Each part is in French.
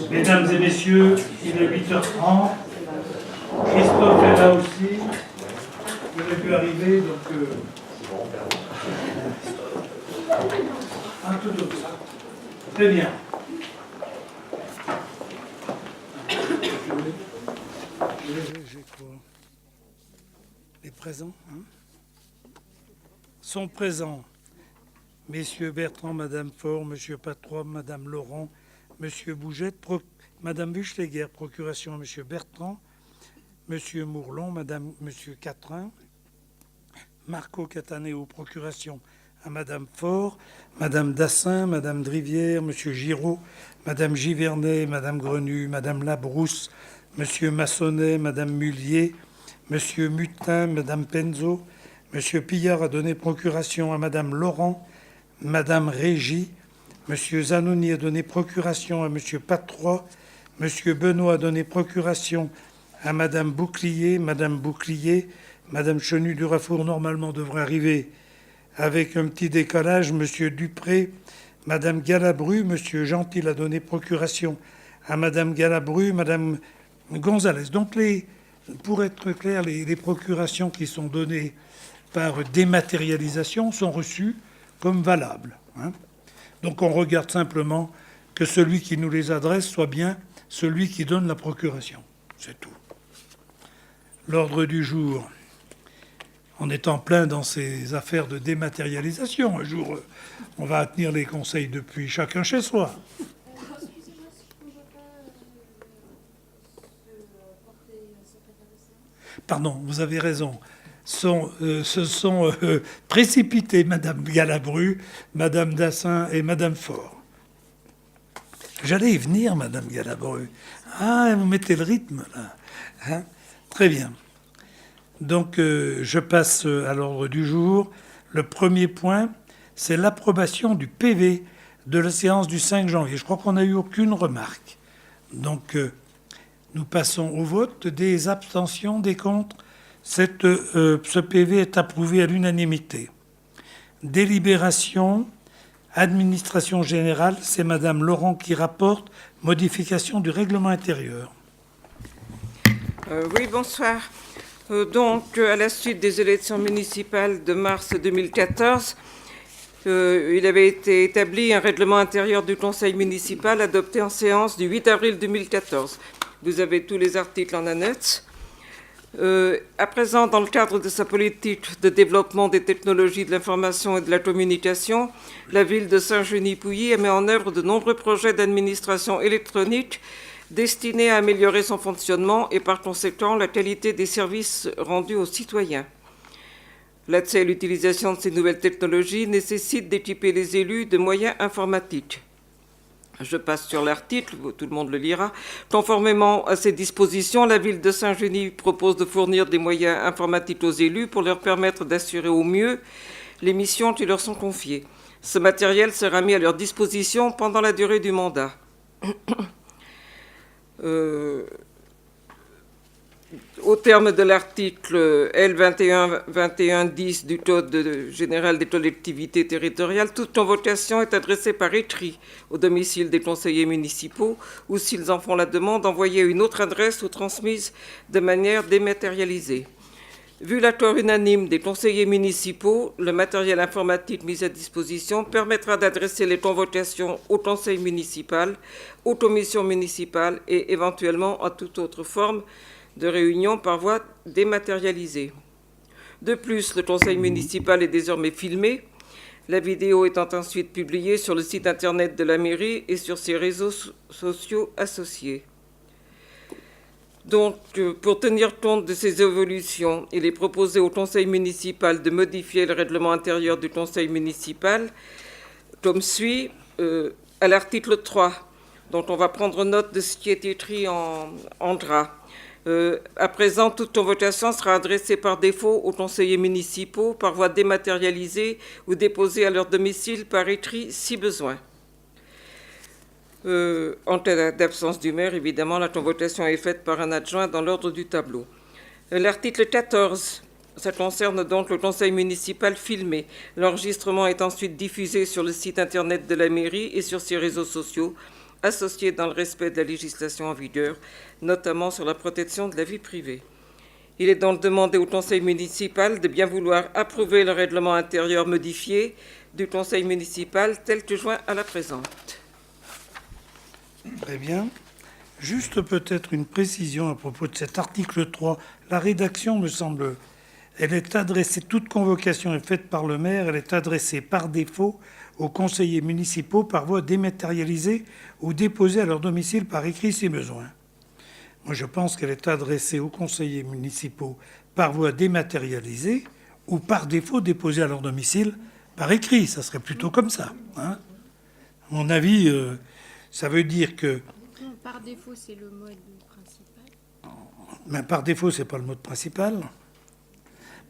Mesdames et messieurs, il est 8h30. Christophe est là aussi. Il aurait pu arriver, donc... un tout autre. Très bien. J'ai quoi? Les présents, hein, sont présents. Messieurs Bertrand, Madame Faure, Monsieur Patrois, Madame Laurent, Monsieur Bougette, Madame Buchleguer, procuration à Monsieur Bertrand, Monsieur Mourlon, Monsieur Catrin, Marco Cataneo, procuration à Madame Faure, Madame Dassin, Madame Drivière, Monsieur Giraud, Madame Givernet, Madame Grenu, Madame Labrousse, Monsieur Massonnet, Madame Mullier, Monsieur Mutin, Madame Penzo, Monsieur Pillard a donné procuration à Madame Laurent, Madame Régie, Monsieur Zanoni a donné procuration à Monsieur Patrois, Monsieur Benoît a donné procuration à Madame Bouclier, Madame Chenu du Rafour normalement devrait arriver avec un petit décalage, Monsieur Dupré, Madame Galabru, Monsieur Gentil a donné procuration à Madame Galabru, Madame Gonzalez. Donc, pour être clair, les procurations qui sont données par dématérialisation sont reçues comme valables, hein. Donc on regarde simplement que celui qui nous les adresse soit bien celui qui donne la procuration. C'est tout. L'ordre du jour, on est en plein dans ces affaires de dématérialisation. Un jour, on va tenir les conseils depuis chacun chez soi. Pardon, vous avez raison. Se sont précipités Madame Galabru, Madame Dassin et Madame Faure. J'allais y venir, Madame Galabru. Ah, vous mettez le rythme, là. Hein? Très bien. Donc, je passe à l'ordre du jour. Le premier point, c'est l'approbation du PV de la séance du 5 janvier. Je crois qu'on n'a eu aucune remarque. Donc, nous passons au vote. Des abstentions, des contre. Ce PV est approuvé à l'unanimité. Délibération, administration générale, c'est Madame Laurent qui rapporte modification du règlement intérieur. Oui, bonsoir. Donc, à la suite des élections municipales de mars 2014, il avait été établi un règlement intérieur du conseil municipal adopté en séance du 8 avril 2014. Vous avez tous les articles en annexe. À présent, dans le cadre de sa politique de développement des technologies de l'information et de la communication, la ville de Saint-Genis-Pouilly a mis en œuvre de nombreux projets d'administration électronique destinés à améliorer son fonctionnement et par conséquent la qualité des services rendus aux citoyens. L'accès à l'utilisation de ces nouvelles technologies nécessite d'équiper les élus de moyens informatiques. Je passe sur l'article, tout le monde le lira. Conformément à ces dispositions, la ville de Saint-Genis propose de fournir des moyens informatiques aux élus pour leur permettre d'assurer au mieux les missions qui leur sont confiées. Ce matériel sera mis à leur disposition pendant la durée du mandat. Au terme de l'article L21-21-10 du Code général des collectivités territoriales, toute convocation est adressée par écrit au domicile des conseillers municipaux ou, s'ils en font la demande, envoyée à une autre adresse ou transmise de manière dématérialisée. Vu l'accord unanime des conseillers municipaux, le matériel informatique mis à disposition permettra d'adresser les convocations au conseil municipal, aux commissions municipales et éventuellement à toute autre forme de réunion par voie dématérialisée. De plus, le conseil municipal est désormais filmé, la vidéo étant ensuite publiée sur le site internet de la mairie et sur ses réseaux sociaux associés. Donc, pour tenir compte de ces évolutions, il est proposé au conseil municipal de modifier le règlement intérieur du conseil municipal comme suit à l'article 3. Donc, on va prendre note de ce qui est écrit en gras. À présent, toute convocation sera adressée par défaut aux conseillers municipaux par voie dématérialisée ou déposée à leur domicile par écrit si besoin. En cas d'absence du maire, évidemment, la convocation est faite par un adjoint dans l'ordre du tableau. L'article 14 Ça concerne donc le conseil municipal filmé. L'enregistrement est ensuite diffusé sur le site internet de la mairie et sur ses réseaux sociaux, associés dans le respect de la législation en vigueur, notamment sur la protection de la vie privée. Il est donc demandé au conseil municipal de bien vouloir approuver le règlement intérieur modifié du conseil municipal tel que joint à la présente. Très bien. Juste peut-être une précision à propos de cet article 3. La rédaction me semble... Elle est adressée, toute convocation est faite par le maire, elle est adressée par défaut aux conseillers municipaux par voie dématérialisée ou déposée à leur domicile par écrit si besoin. Moi, je pense qu'elle est adressée aux conseillers municipaux par voie dématérialisée ou par défaut déposée à leur domicile par écrit. Ça serait plutôt comme ça. Hein. À mon avis, ça veut dire que... Par défaut, c'est le mode principal. Mais par défaut, c'est pas le mode principal.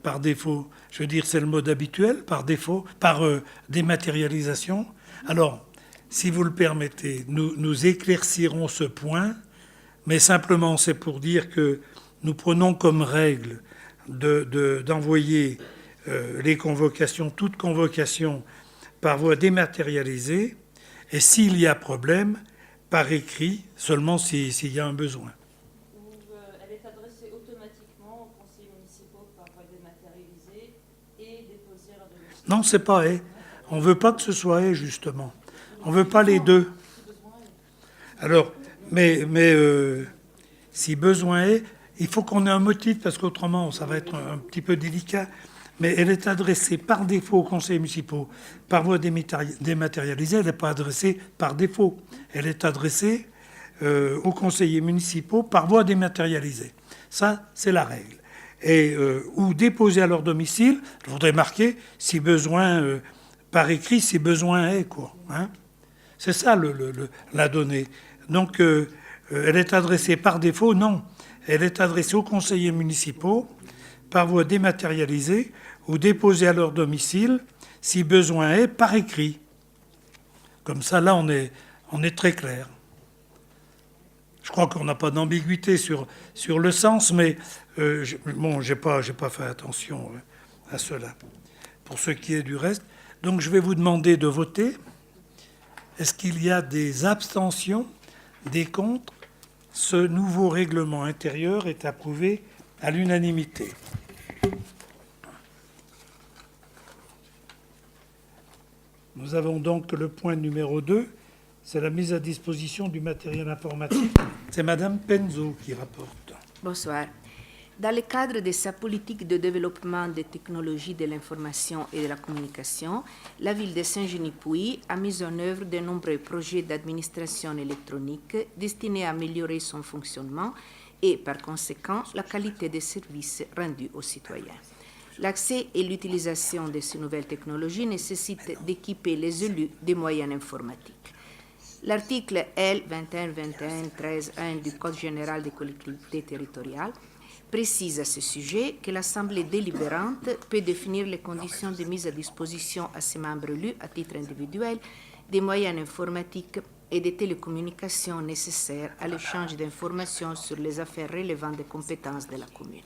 Par défaut, je veux dire, c'est le mode habituel, par défaut, par dématérialisation. Alors, si vous le permettez, nous éclaircirons ce point, mais simplement c'est pour dire que nous prenons comme règle d'envoyer les convocations, toute convocation, par voie dématérialisée, et s'il y a problème, par écrit, seulement s'il y a un besoin. Elle est adressée automatiquement aux conseillers municipaux par voie dématérialisée et déposée à leur domicile. Non, c'est pas « et ». On ne veut pas que ce soit « et », justement. On ne veut pas les deux. Alors, mais si besoin est, il faut qu'on ait un motif, parce qu'autrement, ça va être un petit peu délicat. Mais elle est adressée par défaut aux conseillers municipaux par voie dématérialisée. Elle n'est pas adressée par défaut. Elle est adressée aux conseillers municipaux par voie dématérialisée. Ça, c'est la règle. Et, ou déposée à leur domicile, je voudrais marquer, si besoin, par écrit, si besoin est, quoi. Hein. C'est ça la donnée. Donc, elle est adressée par défaut, non. Elle est adressée aux conseillers municipaux par voie dématérialisée ou déposée à leur domicile, si besoin est, par écrit. Comme ça, là, on est très clair. Je crois qu'on n'a pas d'ambiguïté sur le sens, mais bon, j'ai pas fait attention à cela. Pour ce qui est du reste, donc je vais vous demander de voter. Est-ce qu'il y a des abstentions, des contre? Ce nouveau règlement intérieur est approuvé à l'unanimité. Nous avons donc le point numéro 2, c'est la mise à disposition du matériel informatique. C'est Madame Penzo qui rapporte. Bonsoir. Dans le cadre de sa politique de développement des technologies de l'information et de la communication, la ville de Saint-Genis-Pouilly a mis en œuvre de nombreux projets d'administration électronique destinés à améliorer son fonctionnement et, par conséquent, la qualité des services rendus aux citoyens. L'accès et l'utilisation de ces nouvelles technologies nécessitent d'équiper les élus des moyens informatiques. L'article L. 2121-13-1 du Code général des collectivités territoriales précise à ce sujet que l'Assemblée délibérante peut définir les conditions de mise à disposition à ses membres élus à titre individuel des moyens informatiques et des télécommunications nécessaires à l'échange d'informations sur les affaires relevant des compétences de la commune.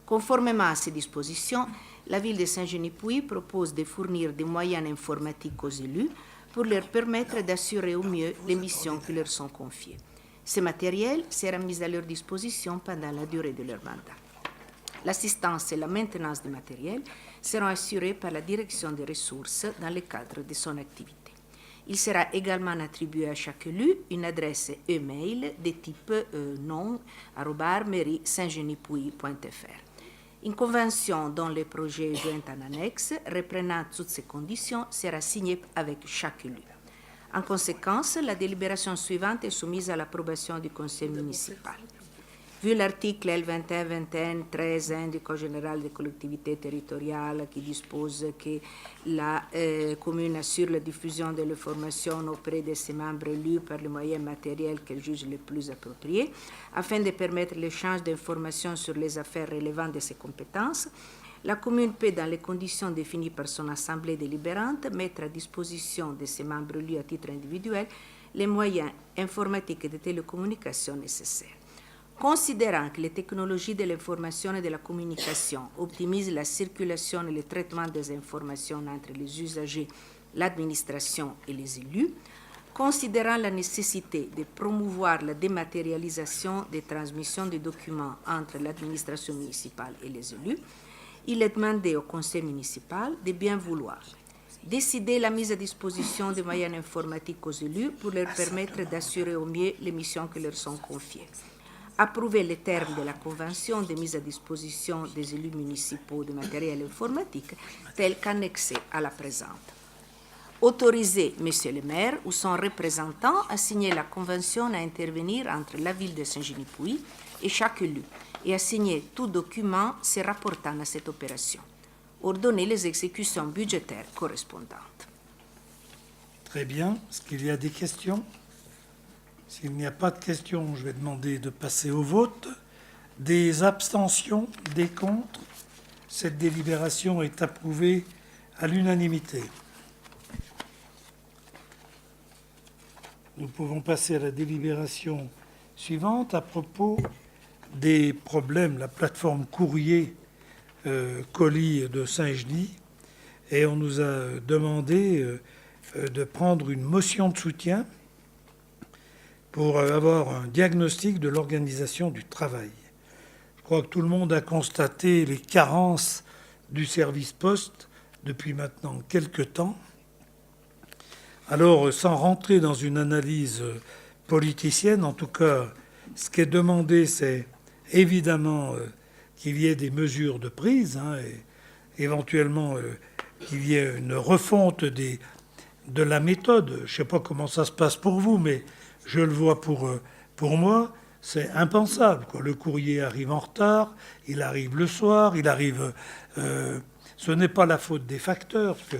Conformément à ces dispositions, la ville de Saint-Genis-Pouilly propose de fournir des moyens informatiques aux élus pour leur permettre d'assurer au mieux les missions qui leur sont confiées. Ce matériel sera mis à leur disposition pendant la durée de leur mandat. L'assistance et la maintenance du matériel seront assurées par la direction des ressources dans le cadre de son activité. Il sera également attribué à chaque élu une adresse e-mail de type nom@mairie-saint-genis-pouilly.fr. Une convention dont le projet est joint en annexe, reprenant toutes ces conditions, sera signée avec chaque élu. En conséquence, la délibération suivante est soumise à l'approbation du conseil municipal. Vu l'article L2121-13-1 du Code général des collectivités territoriales qui dispose que la commune assure la diffusion de l'information auprès de ses membres élus par les moyens matériels qu'elle juge les plus appropriés, afin de permettre l'échange d'informations sur les affaires relevantes de ses compétences, la commune peut, dans les conditions définies par son assemblée délibérante, mettre à disposition de ses membres élus à titre individuel les moyens informatiques et de télécommunications nécessaires. Considérant que les technologies de l'information et de la communication optimisent la circulation et le traitement des informations entre les usagers, l'administration et les élus, considérant la nécessité de promouvoir la dématérialisation des transmissions des documents entre l'administration municipale et les élus, il est demandé au conseil municipal de bien vouloir décider la mise à disposition des moyens informatiques aux élus pour leur permettre d'assurer au mieux les missions qui leur sont confiées. Approuver les termes de la convention de mise à disposition des élus municipaux de matériel informatique tel qu'annexé à la présente. Autoriser Monsieur le maire ou son représentant à signer la convention à intervenir entre la ville de Saint-Genis-Pouilly et chaque élu et à signer tout document se rapportant à cette opération. Ordonner les exécutions budgétaires correspondantes. Très bien. Est-ce qu'il y a des questions? S'il n'y a pas de questions, je vais demander de passer au vote. Des abstentions, des contre. Cette délibération est approuvée à l'unanimité. Nous pouvons passer à la délibération suivante à propos des problèmes, la plateforme courrier colis de Saint-Genis, et on nous a demandé de prendre une motion de soutien pour avoir un diagnostic de l'organisation du travail. Je crois que tout le monde a constaté les carences du service poste depuis maintenant quelques temps. Alors, sans rentrer dans une analyse politicienne, en tout cas, ce qui est demandé, c'est évidemment qu'il y ait des mesures de prise, et éventuellement qu'il y ait une refonte de la méthode. Je ne sais pas comment ça se passe pour vous, mais je le vois pour moi, c'est impensable, quoi. Le courrier arrive en retard, il arrive le soir, il arrive... ce n'est pas la faute des facteurs, parce que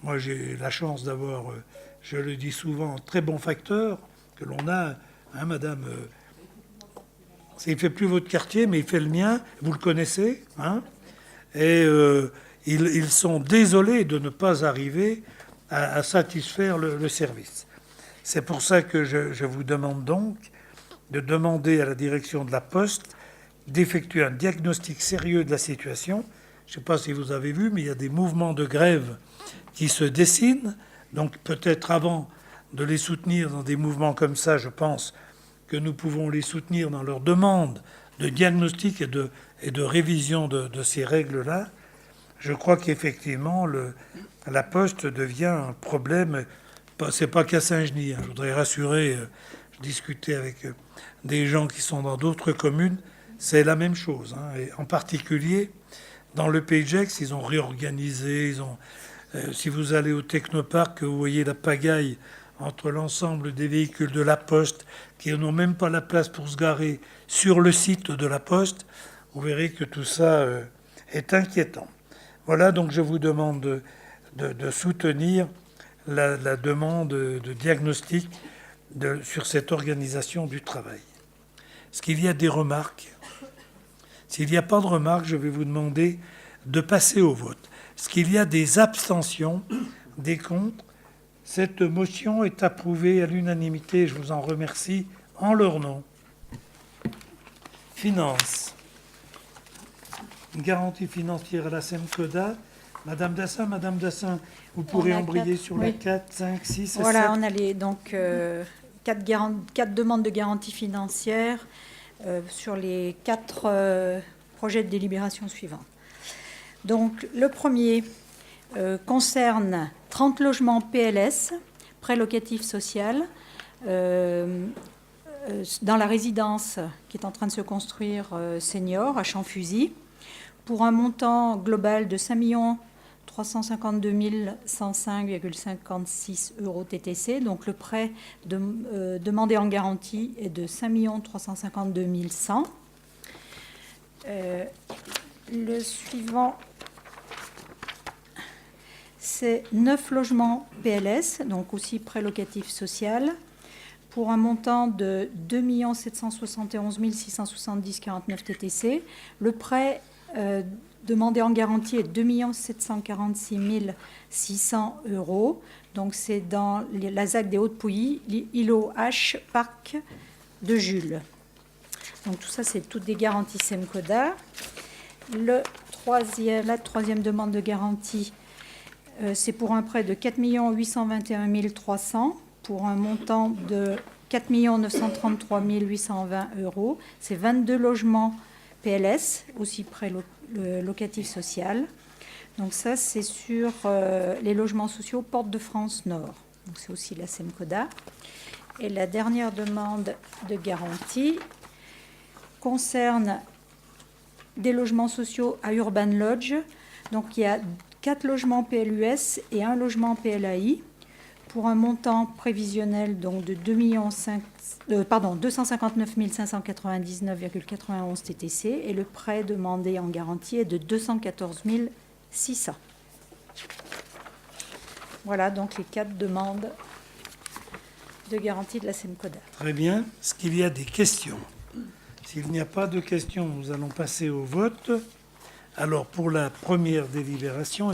moi j'ai la chance d'avoir, je le dis souvent, un très bon facteur que l'on a, madame... il ne fait plus votre quartier, mais il fait le mien, vous le connaissez, et ils sont désolés de ne pas arriver à satisfaire le service. C'est pour ça que je vous demande donc de demander à la direction de la Poste d'effectuer un diagnostic sérieux de la situation. Je ne sais pas si vous avez vu, mais il y a des mouvements de grève qui se dessinent. Donc peut-être avant de les soutenir dans des mouvements comme ça, je pense que nous pouvons les soutenir dans leur demande de diagnostic et de révision de ces règles-là. Je crois qu'effectivement, la Poste devient un problème. C'est pas qu'à Saint-Genis. Je voudrais rassurer, je discutais avec des gens qui sont dans d'autres communes, c'est la même chose. Et en particulier, dans le Pays de Gex, ils ont réorganisé. Si vous allez au Technoparc, vous voyez la pagaille entre l'ensemble des véhicules de la Poste qui n'ont même pas la place pour se garer sur le site de la Poste, vous verrez que tout ça est inquiétant. Voilà, donc je vous demande de soutenir la demande de diagnostic sur cette organisation du travail. Est-ce qu'il y a des remarques? S'il n'y a pas de remarques, je vais vous demander de passer au vote. Est-ce qu'il y a des abstentions, des contre? Cette motion est approuvée à l'unanimité. Je vous en remercie en leur nom. Finances. Une garantie financière à la SEMCODA. Madame Dassin, vous pourrez embrayer sur la 4, 5, 6 et 7. Voilà, on a donc 4 demandes de garantie financière sur les 4 projets de délibération suivants. Donc, le premier concerne 30 logements PLS, prêt locatif social, dans la résidence qui est en train de se construire senior à Champfusy, pour un montant global de 5 352 105,56 € TTC. Donc le prêt demandé en garantie est de 5 352 100. Le suivant, c'est 9 logements PLS, donc aussi prêt locatif social, pour un montant de 2 771 670,49 TTC. Le prêt demandé en garantie est 2 746 600 €. Donc c'est dans la ZAC des Hautes-Pouilly, îlot H, parc de Jules. Donc tout ça, c'est toutes des garanties SEMCODA. La troisième demande de garantie, c'est pour un prêt de 4 821 300 pour un montant de 4 933 820 €. C'est 22 logements PLS, aussi prêt locatif social. Donc ça, c'est sur les logements sociaux Porte de France Nord. Donc c'est aussi la SEMCODA. Et la dernière demande de garantie concerne des logements sociaux à Urban Lodge. Donc il y a 4 logements PLUS et 1 logement PLAI pour un montant prévisionnel donc de 259 599,91 TTC et le prêt demandé en garantie est de 214 600. Voilà donc les 4 demandes de garantie de la SEMCODA. Très bien. Est-ce qu'il y a des questions? S'il n'y a pas de questions, nous allons passer au vote. Alors, pour la première délibération,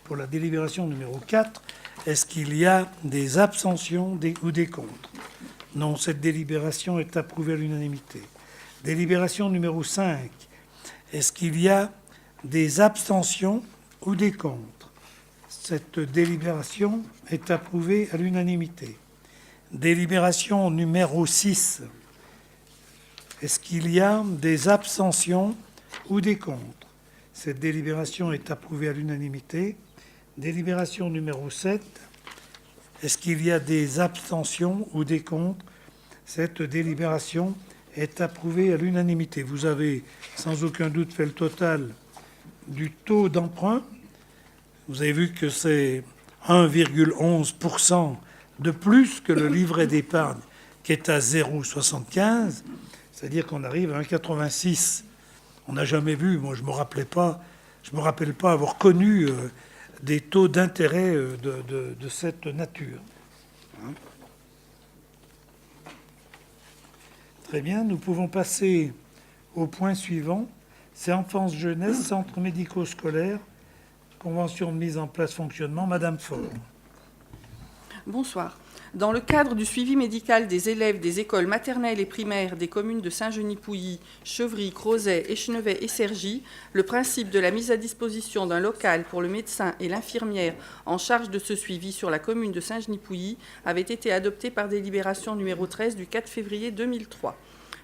pour la délibération numéro 4, est-ce qu'il y a des abstentions ou des contre? Non, cette délibération est approuvée à l'unanimité. Délibération numéro 5, est-ce qu'il y a des abstentions ou des contre? Cette délibération est approuvée à l'unanimité. Délibération numéro 6, est-ce qu'il y a des abstentions ou des contre? Cette délibération est approuvée à l'unanimité. Délibération numéro 7, est-ce qu'il y a des abstentions ou des contre? Cette délibération est approuvée à l'unanimité. Vous avez sans aucun doute fait le total du taux d'emprunt. Vous avez vu que c'est 1,11% de plus que le livret d'épargne qui est à 0,75. C'est-à-dire qu'on arrive à 1,86. On n'a jamais vu, moi je ne me rappelle pas avoir connu des taux d'intérêt de cette nature. Hein? Très bien, nous pouvons passer au point suivant. C'est enfance-jeunesse, centre médico-scolaire, convention de mise en place, fonctionnement. Madame Faure. Bonsoir. Dans le cadre du suivi médical des élèves des écoles maternelles et primaires des communes de Saint-Genis-Pouilly, Chevry, Crozet, Échenevet et Cergy, le principe de la mise à disposition d'un local pour le médecin et l'infirmière en charge de ce suivi sur la commune de Saint-Genis-Pouilly avait été adopté par délibération numéro 13 du 4 février 2003.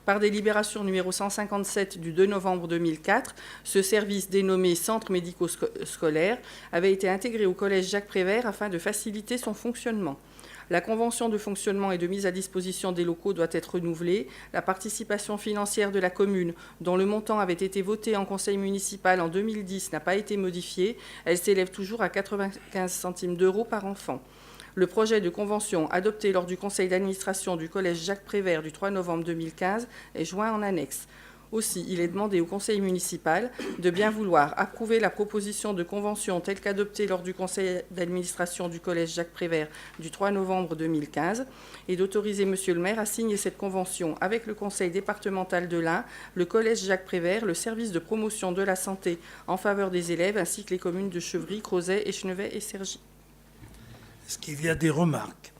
Par délibération numéro 157 du 2 novembre 2004, ce service dénommé Centre médico-scolaire avait été intégré au collège Jacques Prévert afin de faciliter son fonctionnement. La convention de fonctionnement et de mise à disposition des locaux doit être renouvelée. La participation financière de la commune, dont le montant avait été voté en conseil municipal en 2010, n'a pas été modifiée. Elle s'élève toujours à 95 centimes d'euros par enfant. Le projet de convention adopté lors du conseil d'administration du collège Jacques Prévert du 3 novembre 2015 est joint en annexe. Aussi, il est demandé au conseil municipal de bien vouloir approuver la proposition de convention telle qu'adoptée lors du conseil d'administration du collège Jacques Prévert du 3 novembre 2015 et d'autoriser monsieur le maire à signer cette convention avec le conseil départemental de l'Ain, le collège Jacques Prévert, le service de promotion de la santé en faveur des élèves ainsi que les communes de Chevry, Crozet, Échenevet et Cergy. Est-ce qu'il y a des remarques?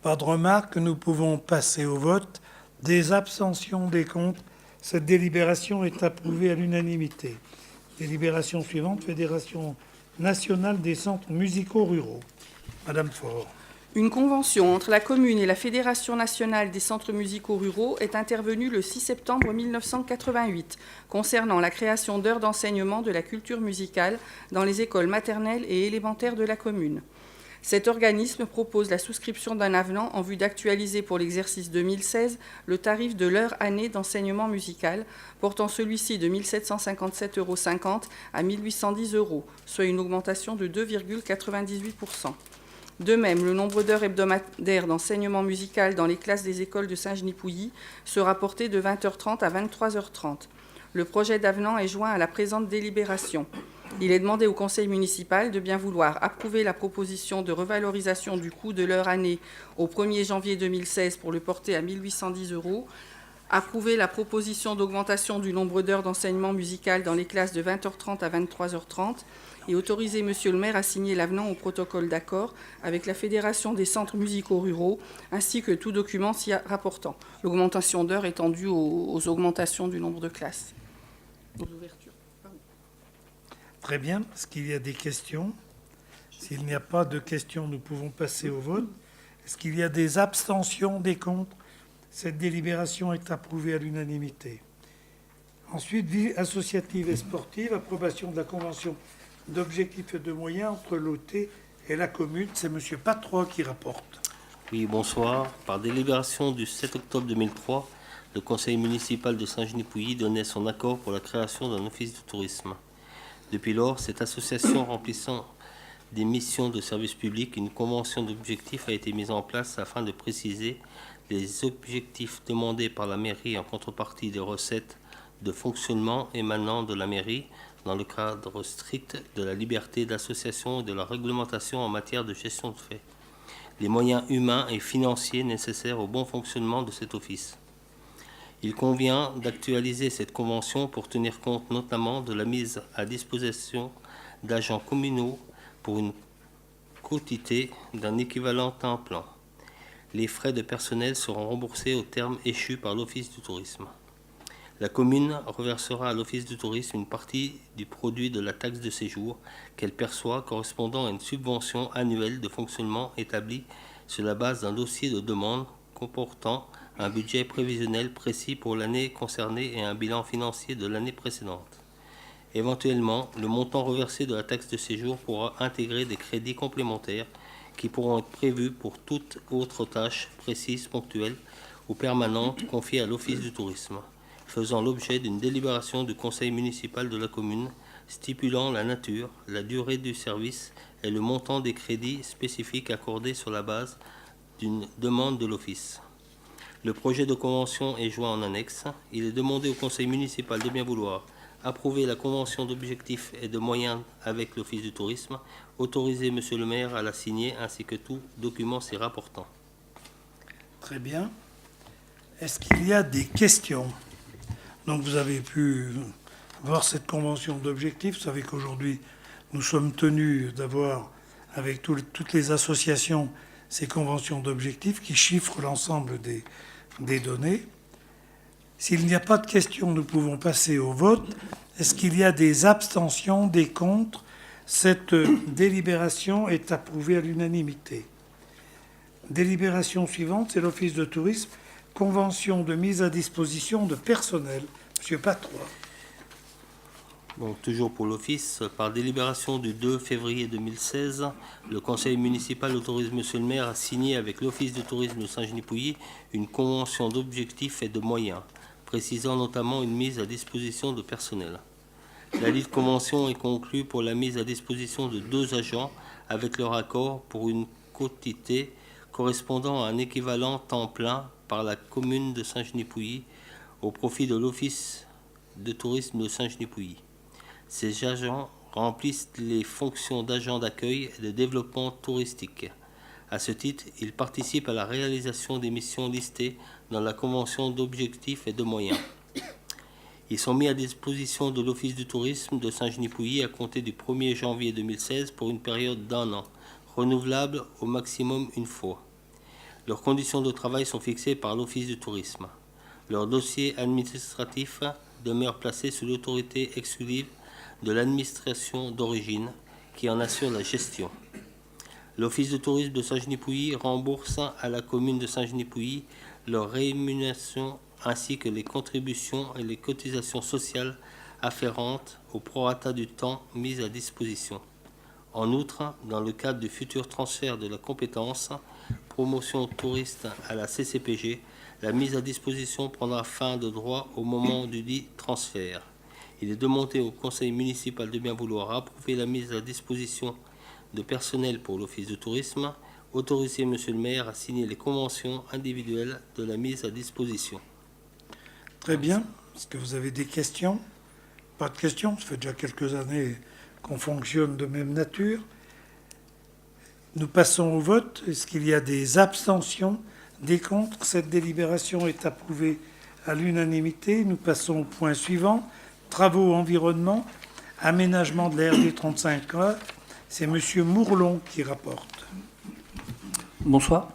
Pas de remarques, nous pouvons passer au vote. Des abstentions, des contre. Cette délibération est approuvée à l'unanimité. Délibération suivante, Fédération nationale des centres musicaux ruraux. Madame Faure. Une convention entre la commune et la Fédération nationale des centres musicaux ruraux est intervenue le 6 septembre 1988 concernant la création d'heures d'enseignement de la culture musicale dans les écoles maternelles et élémentaires de la commune. Cet organisme propose la souscription d'un avenant en vue d'actualiser pour l'exercice 2016 le tarif de l'heure année d'enseignement musical, portant celui-ci de 1 757,50 € à 1 810 €, soit une augmentation de 2,98%. De même, le nombre d'heures hebdomadaires d'enseignement musical dans les classes des écoles de Saint-Genis-Pouilly sera porté de 20h30 à 23h30. Le projet d'avenant est joint à la présente délibération. Il est demandé au conseil municipal de bien vouloir approuver la proposition de revalorisation du coût de l'heure année au 1er janvier 2016 pour le porter à 1 810 €, Approuver la proposition d'augmentation du nombre d'heures d'enseignement musical dans les classes de 20h30 à 23h30 et autoriser Monsieur le maire à signer l'avenant au protocole d'accord avec la Fédération des centres musicaux ruraux ainsi que tout document s'y rapportant. L'augmentation d'heures étant due aux augmentations du nombre de classes. Aux ouvertures. Pardon. Très bien. Est-ce qu'il y a des questions? S'il n'y a pas de questions, nous pouvons passer au vote. Est-ce qu'il y a des abstentions, des contre? Cette délibération est approuvée à l'unanimité. Ensuite, vie associative et sportive, approbation de la convention d'objectifs et de moyens entre l'OT et la commune. C'est M. Patrois qui rapporte. Oui, bonsoir. Par délibération du 7 octobre 2003, le conseil municipal de Saint-Genis-Pouilly donnait son accord pour la création d'un office de tourisme. Depuis lors, cette association remplissant des missions de service public, une convention d'objectifs a été mise en place afin de préciser les objectifs demandés par la mairie en contrepartie des recettes de fonctionnement émanant de la mairie dans le cadre strict de la liberté d'association et de la réglementation en matière de gestion de fait, les moyens humains et financiers nécessaires au bon fonctionnement de cet office. Il convient d'actualiser cette convention pour tenir compte notamment de la mise à disposition d'agents communaux pour une quotité d'un équivalent temps plein. Les frais de personnel seront remboursés au terme échu par l'Office du tourisme. La commune reversera à l'Office du tourisme une partie du produit de la taxe de séjour qu'elle perçoit correspondant à une subvention annuelle de fonctionnement établie sur la base d'un dossier de demande comportant un budget prévisionnel précis pour l'année concernée et un bilan financier de l'année précédente. Éventuellement, le montant reversé de la taxe de séjour pourra intégrer des crédits complémentaires qui pourront être prévus pour toute autre tâche précise, ponctuelle ou permanente confiée à l'Office du tourisme, faisant l'objet d'une délibération du conseil municipal de la commune stipulant la nature, la durée du service et le montant des crédits spécifiques accordés sur la base d'une demande de l'Office. Le projet de convention est joint en annexe. Il est demandé au conseil municipal de bien vouloir approuver la convention d'objectifs et de moyens avec l'Office du tourisme, autoriser Monsieur le maire à la signer ainsi que tout document s'y rapportant. Très bien. Est-ce qu'il y a des questions? Donc vous avez pu voir cette convention d'objectifs. Vous savez qu'aujourd'hui, nous sommes tenus d'avoir, avec toutes les associations, ces conventions d'objectifs qui chiffrent l'ensemble des données. S'il n'y a pas de questions, nous pouvons passer au vote. Est-ce qu'il y a des abstentions, des contre? Cette délibération est approuvée à l'unanimité. Délibération suivante, c'est l'Office de tourisme, convention de mise à disposition de personnel. Monsieur Patrois. Donc, toujours pour l'Office, par délibération du 2 février 2016, le conseil municipal autorise Monsieur le maire à signer avec l'Office de tourisme de Saint-Genis-Pouilly une convention d'objectifs et de moyens, précisant notamment une mise à disposition de personnel. La dite convention est conclue pour la mise à disposition de 2 agents avec leur accord pour une quotité correspondant à un équivalent temps plein par la commune de Saint-Genis-Pouilly au profit de l'Office de tourisme de Saint-Genis-Pouilly. Ces agents remplissent les fonctions d'agents d'accueil et de développement touristique. À ce titre, ils participent à la réalisation des missions listées dans la convention d'objectifs et de moyens. Ils sont mis à disposition de l'Office du tourisme de Saint-Genis-Pouilly à compter du 1er janvier 2016 pour une période d'1 an, renouvelable au maximum une fois. Leurs conditions de travail sont fixées par l'Office du tourisme. Leur dossier administratif demeure placé sous l'autorité exclusive de l'administration d'origine qui en assure la gestion. L'Office de tourisme de Saint-Genis-Pouilly rembourse à la commune de Saint-Genis-Pouilly leur rémunération ainsi que les contributions et les cotisations sociales afférentes au prorata du temps mis à disposition. En outre, dans le cadre du futur transfert de la compétence promotion touriste à la CCPG, la mise à disposition prendra fin de droit au moment du dit transfert. Il est demandé au conseil municipal de bien vouloir approuver la mise à disposition de personnel pour l'Office de tourisme, autoriser Monsieur le maire à signer les conventions individuelles de la mise à disposition. Très bien. Est-ce que vous avez des questions? Pas de questions. Ça fait déjà quelques années qu'on fonctionne de même nature. Nous passons au vote. Est-ce qu'il y a des abstentions, des contre? Cette délibération est approuvée à l'unanimité. Nous passons au point suivant. Travaux environnement, aménagement de la RD 35A. C'est M. Mourlon qui rapporte. Bonsoir.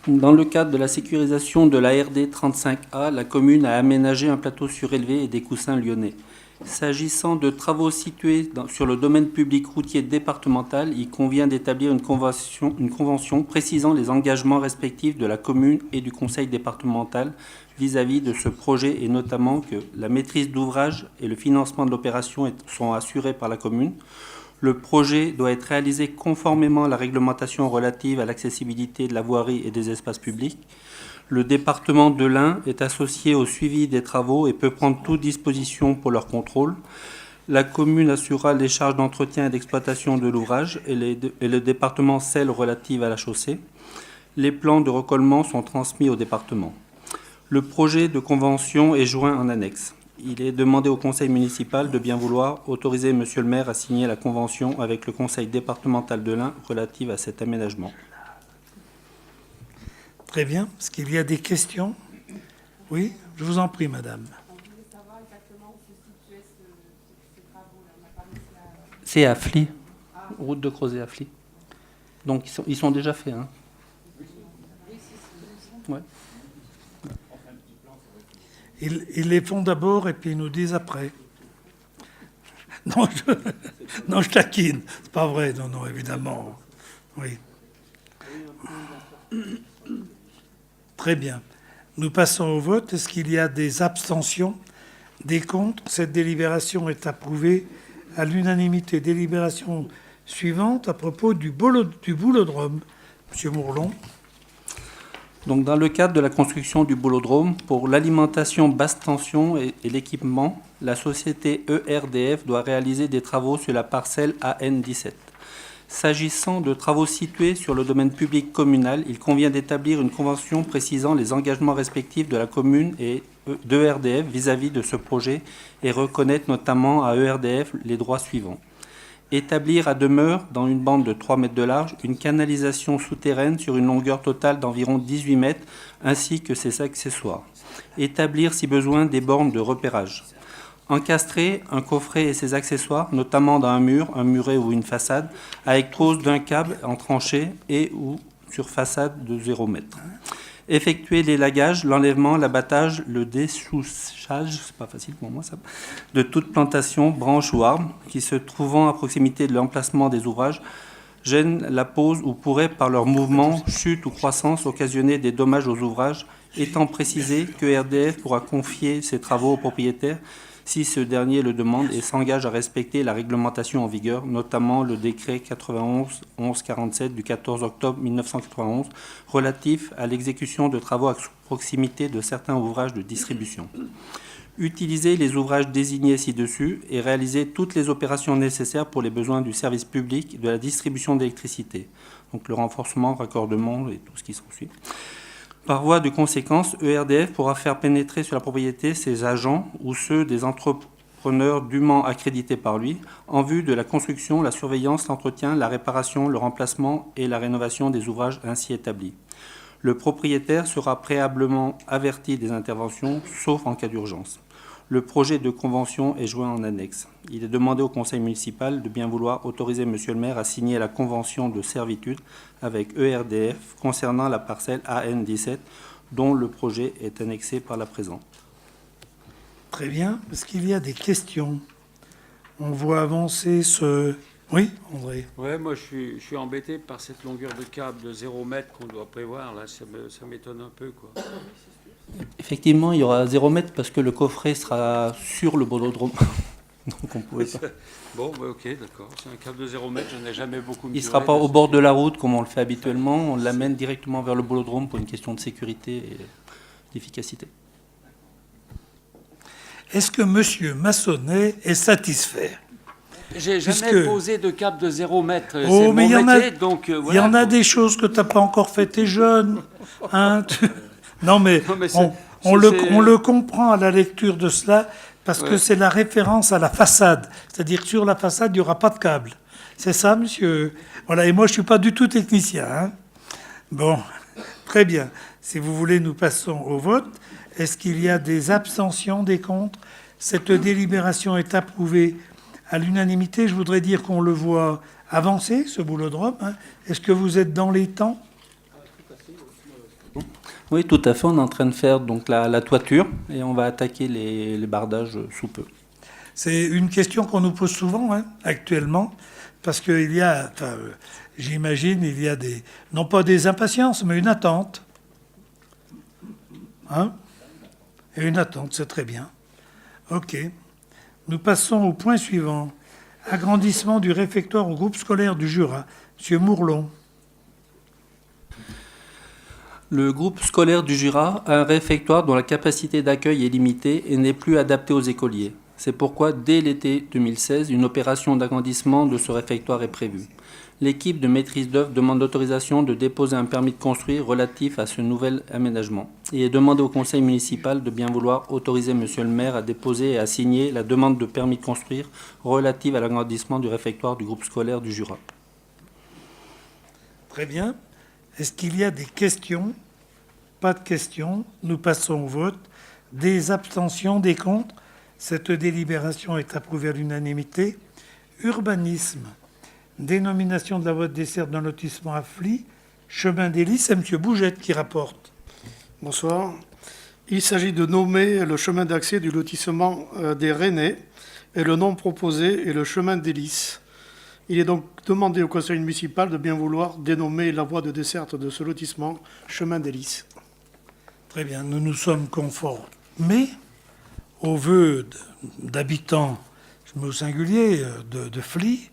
Dans le cadre de la sécurisation de la RD 35A, la commune a aménagé un plateau surélevé et des coussins lyonnais. S'agissant de travaux situés sur le domaine public routier départemental, il convient d'établir une convention précisant les engagements respectifs de la commune et du conseil départemental vis-à-vis de ce projet, et notamment que la maîtrise d'ouvrage et le financement de l'opération sont assurés par la commune. Le projet doit être réalisé conformément à la réglementation relative à l'accessibilité de la voirie et des espaces publics. Le département de l'Ain est associé au suivi des travaux et peut prendre toute disposition pour leur contrôle. La commune assurera les charges d'entretien et d'exploitation de l'ouvrage et le département celles relatives à la chaussée. Les plans de recollement sont transmis au département. Le projet de convention est joint en annexe. Il est demandé au conseil municipal de bien vouloir autoriser monsieur le maire à signer la convention avec le conseil départemental de l'Ain relative à cet aménagement. Très bien. Est-ce qu'il y a des questions? Oui, je vous en prie, madame. C'est à Fly, route de Crozet à Fly. Donc ils sont déjà faits. Hein. Ouais. Ils les font d'abord et puis ils nous disent après. Non, je taquine. C'est pas vrai, non, évidemment. Oui. Très bien. Nous passons au vote. Est-ce qu'il y a des abstentions, des contre? Cette délibération est approuvée à l'unanimité. Délibération suivante à propos du boulodrome. Monsieur Mourlon. Donc, dans le cadre de la construction du boulodrome, pour l'alimentation basse tension et l'équipement, la société ERDF doit réaliser des travaux sur la parcelle AN17. S'agissant de travaux situés sur le domaine public communal, il convient d'établir une convention précisant les engagements respectifs de la commune et d'ERDF vis-à-vis de ce projet et reconnaître notamment à ERDF les droits suivants. Établir à demeure, dans une bande de 3 mètres de large, une canalisation souterraine sur une longueur totale d'environ 18 mètres, ainsi que ses accessoires. Établir, si besoin, des bornes de repérage. Encastrer un coffret et ses accessoires, notamment dans un mur, un muret ou une façade, avec trousse d'un câble en tranchée et ou sur façade de 0 mètre. Effectuer l'élagage, l'enlèvement, l'abattage, le dessouchage, c'est pas facile pour moi ça, de toute plantation, branche ou arbre qui se trouvant à proximité de l'emplacement des ouvrages gênent la pose ou pourraient par leur mouvement, chute ou croissance occasionner des dommages aux ouvrages, étant précisé que RDF pourra confier ses travaux au propriétaire si ce dernier le demande et s'engage à respecter la réglementation en vigueur, notamment le décret 91-1147 du 14 octobre 1991 relatif à l'exécution de travaux à proximité de certains ouvrages de distribution. Utiliser les ouvrages désignés ci-dessus et réaliser toutes les opérations nécessaires pour les besoins du service public et de la distribution d'électricité, donc le renforcement, raccordement et tout ce qui s'ensuit. Par voie de conséquence, ERDF pourra faire pénétrer sur la propriété ses agents ou ceux des entrepreneurs dûment accrédités par lui en vue de la construction, la surveillance, l'entretien, la réparation, le remplacement et la rénovation des ouvrages ainsi établis. Le propriétaire sera préalablement averti des interventions, sauf en cas d'urgence. Le projet de convention est joint en annexe. Il est demandé au conseil municipal de bien vouloir autoriser monsieur le maire à signer la convention de servitude avec ERDF concernant la parcelle AN17 dont le projet est annexé par la présente. Très bien. Est-ce qu'il y a des questions? On voit avancer ce... Oui, André. Ouais, moi je suis embêté par cette longueur de câble de 0 mètre qu'on doit prévoir. Là, ça m'étonne un peu, quoi. Effectivement, il y aura 0 mètre parce que le coffret sera sur le boulodrome. Donc on pouvait pas. Bon, bah, ok, d'accord. C'est un câble de 0 mètre, j'en ai jamais beaucoup mesuré. Il ne sera pas au bord de la route comme on le fait habituellement. On l'amène directement vers le boulodrome pour une question de sécurité et d'efficacité. Est-ce que monsieur Massonnet est satisfait? J'ai jamais posé de câble de 0 mètre. Oh, c'est mais mon métier, il donc voilà. Il y en a des choses que tu n'as pas encore fait, t'es jeune. Hein, Non, mais on le comprend à la lecture de cela, parce que c'est la référence à la façade. C'est-à-dire que sur la façade, il n'y aura pas de câble. C'est ça, monsieur? Voilà, et moi, je ne suis pas du tout technicien. Hein. Bon, Très bien. Si vous voulez, nous passons au vote. Est-ce qu'il y a des abstentions, des contre? Cette délibération est approuvée à l'unanimité. Je voudrais dire qu'on le voit avancer, ce boulodrome. Hein. Est-ce que vous êtes dans les temps? Oui, tout à fait. On est en train de faire donc la toiture et on va attaquer les bardages sous peu. C'est une question qu'on nous pose souvent hein, actuellement, parce qu'il y a, j'imagine, il y a des, non pas des impatiences, mais une attente. Hein? Et une attente, c'est très bien. OK. Nous passons au point suivant. Agrandissement du réfectoire au groupe scolaire du Jura. Monsieur Mourlon. Le groupe scolaire du Jura a un réfectoire dont la capacité d'accueil est limitée et n'est plus adapté aux écoliers. C'est pourquoi, dès l'été 2016, une opération d'agrandissement de ce réfectoire est prévue. L'équipe de maîtrise d'œuvre demande l'autorisation de déposer un permis de construire relatif à ce nouvel aménagement. Il est demandé au conseil municipal de bien vouloir autoriser monsieur le maire à déposer et à signer la demande de permis de construire relative à l'agrandissement du réfectoire du groupe scolaire du Jura. Très bien. Est-ce qu'il y a des questions? Pas de questions. Nous passons au vote. Des abstentions, des contre? Cette délibération est approuvée à l'unanimité. Urbanisme. Dénomination de la voie de dessert d'un lotissement à Fly. Chemin des Lys. C'est M. Bougette qui rapporte. Bonsoir. Il s'agit de nommer le chemin d'accès du lotissement des Rennais et le nom proposé est le chemin des Lys. Il est donc demandé au conseil municipal de bien vouloir dénommer la voie de desserte de ce lotissement chemin des Lys. Très bien, nous nous sommes conformés aux vœux d'habitants, au singulier, de Fly,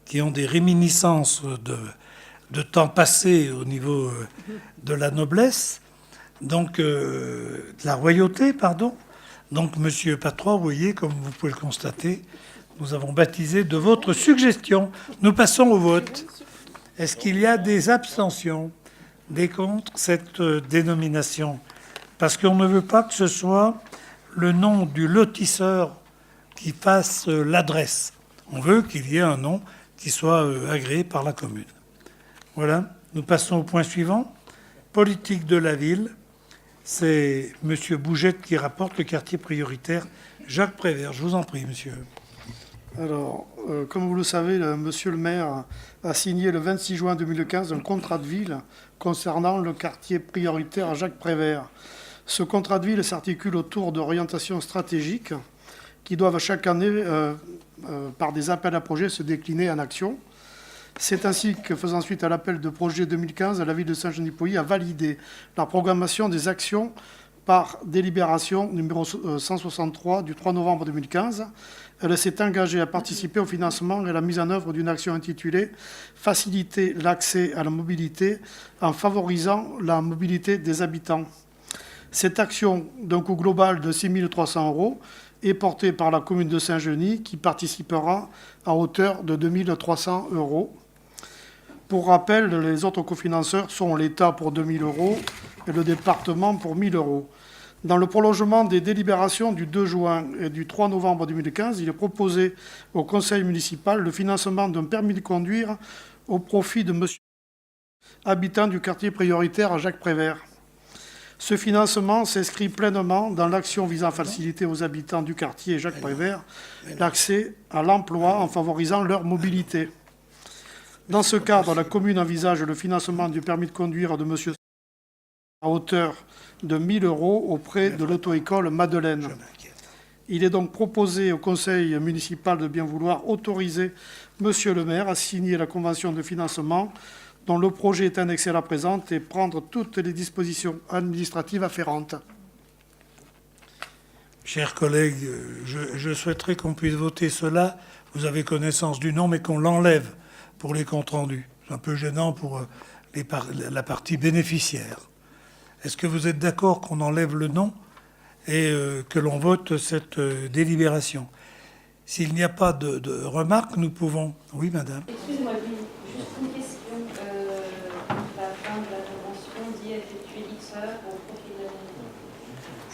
qui ont des réminiscences de temps passé au niveau de la noblesse, donc de la royauté, pardon. Donc, Monsieur Patron, vous voyez, comme vous pouvez le constater, nous avons baptisé de votre suggestion. Nous passons au vote. Est-ce qu'il y a des abstentions, des contre cette dénomination? Parce qu'on ne veut pas que ce soit le nom du lotisseur qui fasse l'adresse. On veut qu'il y ait un nom qui soit agréé par la commune. Voilà, nous passons au point suivant. Politique de la ville. C'est M. Bougette qui rapporte le quartier prioritaire Jacques Prévert. Je vous en prie, monsieur. Alors, comme vous le savez, monsieur le maire a signé le 26 juin 2015 un contrat de ville concernant le quartier prioritaire Jacques Prévert. Ce contrat de ville s'articule autour d'orientations stratégiques qui doivent chaque année, par des appels à projets, se décliner en actions. C'est ainsi que, faisant suite à l'appel de projet 2015, la ville de Saint-Genis-Pouilly a validé la programmation des actions par délibération numéro 163 du 3 novembre 2015. Elle s'est engagée à participer au financement et à la mise en œuvre d'une action intitulée « Faciliter l'accès à la mobilité en favorisant la mobilité des habitants ». Cette action, d'un coût global de 6 300 € est portée par la commune de Saint-Genis qui participera à hauteur de 2 300 €. Pour rappel, les autres cofinanceurs sont l'État pour 2 000 € et le département pour 1 000 €. Dans le prolongement des délibérations du 2 juin et du 3 novembre 2015, il est proposé au conseil municipal le financement d'un permis de conduire au profit de monsieur habitant du quartier prioritaire à Jacques Prévert. Ce financement s'inscrit pleinement dans l'action visant à faciliter aux habitants du quartier Jacques Prévert l'accès à l'emploi en favorisant leur mobilité. Dans ce cadre, la commune envisage le financement du permis de conduire de monsieur à hauteur de 1 000 € auprès de l'auto-école Madeleine. Il est donc proposé au conseil municipal de bien vouloir autoriser monsieur le maire à signer la convention de financement dont le projet est annexé à la présente et prendre toutes les dispositions administratives afférentes. Chers collègues, je souhaiterais qu'on puisse voter cela. Vous avez connaissance du nom, mais qu'on l'enlève pour les comptes rendus. C'est un peu gênant pour la partie bénéficiaire. Est-ce que vous êtes d'accord qu'on enlève le nom et que l'on vote cette délibération? S'il n'y a pas de remarques, nous pouvons... Oui, madame. Excusez-moi, juste une question. La fin de la convention dit effectuer X heures au profit de la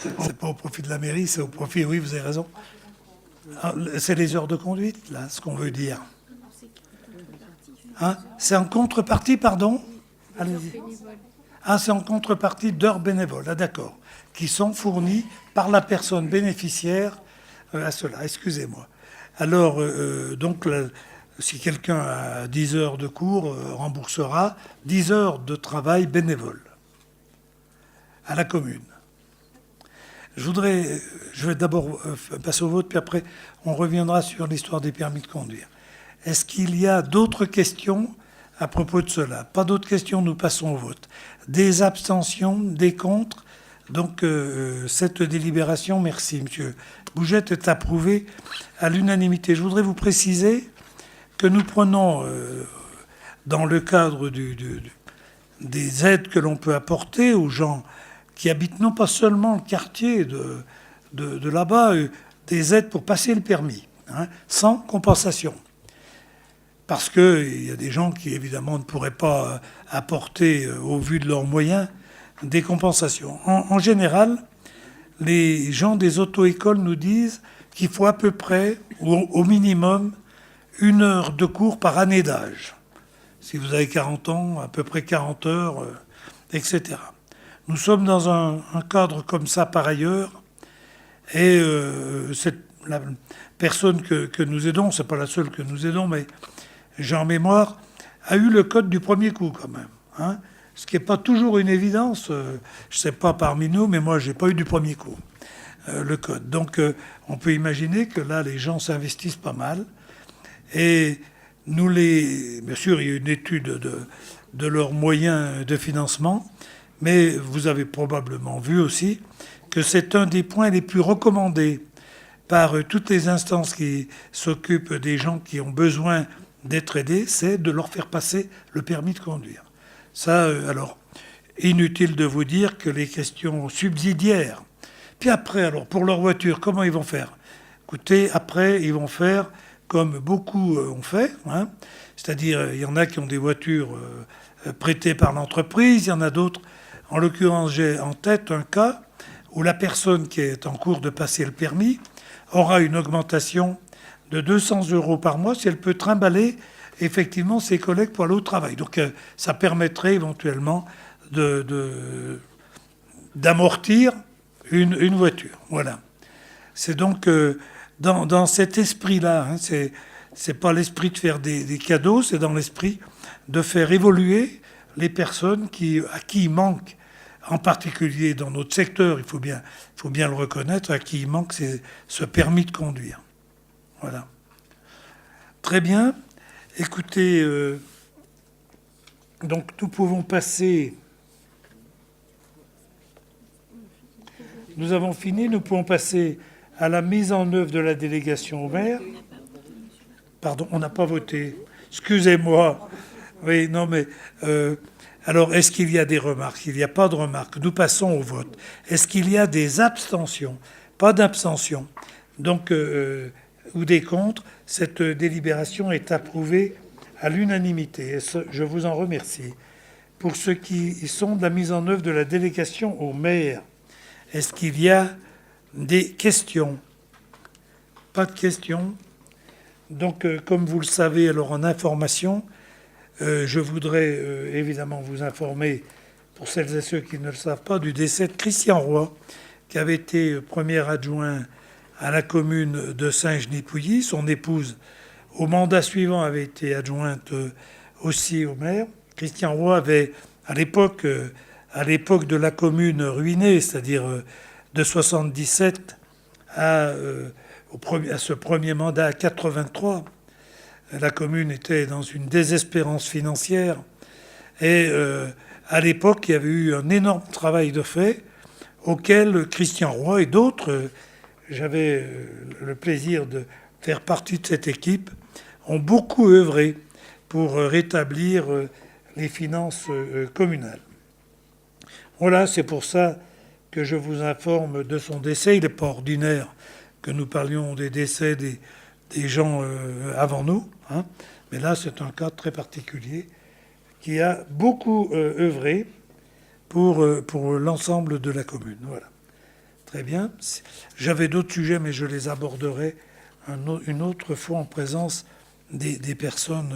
mairie. C'est pas au profit de la mairie, c'est au profit... Oui, vous avez raison. C'est les heures de conduite, là, ce qu'on veut dire. Hein? C'est en contrepartie, pardon? Allez-y. Ah, c'est en contrepartie d'heures bénévoles, ah, d'accord, qui sont fournies par la personne bénéficiaire à cela. Excusez-moi. Alors, donc, si quelqu'un a 10 heures de cours, remboursera 10 heures de travail bénévole à la commune. Je vais d'abord passer au vote, puis après, on reviendra sur l'histoire des permis de conduire. Est-ce qu'il y a d'autres questions à propos de cela? Pas d'autres questions, nous passons au vote. Des abstentions, des contre. Donc, cette délibération, merci, Monsieur Bougette, est approuvée à l'unanimité. Je voudrais vous préciser que nous prenons, dans le cadre des aides que l'on peut apporter aux gens qui habitent non pas seulement le quartier de là-bas, des aides pour passer le permis, hein, sans compensation. Parce qu'il y a des gens qui, évidemment, ne pourraient pas apporter, au vu de leurs moyens, des compensations. En général, les gens des auto-écoles nous disent qu'il faut à peu près, ou au minimum, 1 heure de cours par année d'âge. Si vous avez 40 ans, à peu près 40 heures, etc. Nous sommes dans un cadre comme ça par ailleurs, et la personne que nous aidons, c'est pas la seule que nous aidons, mais j'ai en mémoire, a eu le code du premier coup quand même, hein, ce qui n'est pas toujours une évidence. Je ne sais pas parmi nous, mais moi, je n'ai pas eu du premier coup le code. Donc, on peut imaginer que là, les gens s'investissent pas mal. Et bien sûr, il y a une étude de leurs moyens de financement, mais vous avez probablement vu aussi que c'est un des points les plus recommandés par toutes les instances qui s'occupent des gens qui ont besoin d'être aidés, c'est de leur faire passer le permis de conduire. Ça, alors, inutile de vous dire que les questions subsidiaires. Puis après, alors, pour leur voiture, comment ils vont faire? Écoutez, après, ils vont faire comme beaucoup ont fait, hein, c'est-à-dire, il y en a qui ont des voitures prêtées par l'entreprise, il y en a d'autres. En l'occurrence, j'ai en tête un cas où la personne qui est en cours de passer le permis aura une augmentation de 200 € par mois si elle peut trimballer effectivement ses collègues pour aller au travail. Donc ça permettrait éventuellement d'amortir une voiture. Voilà. C'est donc dans cet esprit-là, hein, c'est pas l'esprit de faire des cadeaux, c'est dans l'esprit de faire évoluer les personnes à qui il manque, en particulier dans notre secteur, il faut bien le reconnaître, à qui il manque ce permis de conduire. Voilà. Très bien. Écoutez, donc nous pouvons passer... Nous avons fini, nous pouvons passer à la mise en œuvre de la délégation au maire. Pardon, on n'a pas voté. Excusez-moi. Oui, non, mais... alors, est-ce qu'il y a des remarques? Il n'y a pas de remarques. Nous passons au vote. Est-ce qu'il y a des abstentions? Pas d'abstention. Donc, ou des contre, cette délibération est approuvée à l'unanimité. Et je vous en remercie. Pour ceux qui sont de la mise en œuvre de la délégation au maire, est-ce qu'il y a des questions? Pas de questions. Donc, comme vous le savez, alors en information, je voudrais évidemment vous informer, pour celles et ceux qui ne le savent pas, du décès de Christian Roy, qui avait été premier adjoint à la commune de Saint-Genis-Pouilly. Son épouse, au mandat suivant, avait été adjointe aussi au maire. Christian Roy avait, à l'époque de la commune ruinée, c'est-à-dire de 77 à ce premier mandat à 83, la commune était dans une désespérance financière. Et à l'époque, il y avait eu un énorme travail de fait auquel Christian Roy et d'autres, j'avais le plaisir de faire partie de cette équipe, ont beaucoup œuvré pour rétablir les finances communales. Voilà, c'est pour ça que je vous informe de son décès. Il n'est pas ordinaire que nous parlions des décès des gens avant nous, hein. Mais là, c'est un cas très particulier qui a beaucoup œuvré pour l'ensemble de la commune. Voilà. Très bien. J'avais d'autres sujets, mais je les aborderai une autre fois en présence des personnes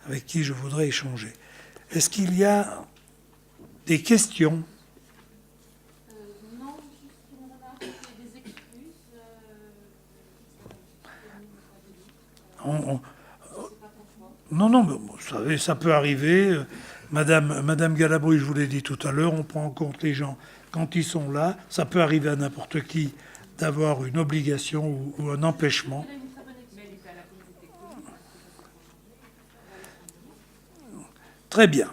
avec qui je voudrais échanger. Est-ce qu'il y a Des questions? Non, juste une remarque, des excuses. Non, mais vous savez, ça peut arriver. Madame Galabru, je vous l'ai dit tout à l'heure, on prend en compte les gens quand ils sont là. Ça peut arriver à n'importe qui d'avoir une obligation ou un empêchement. Très bien.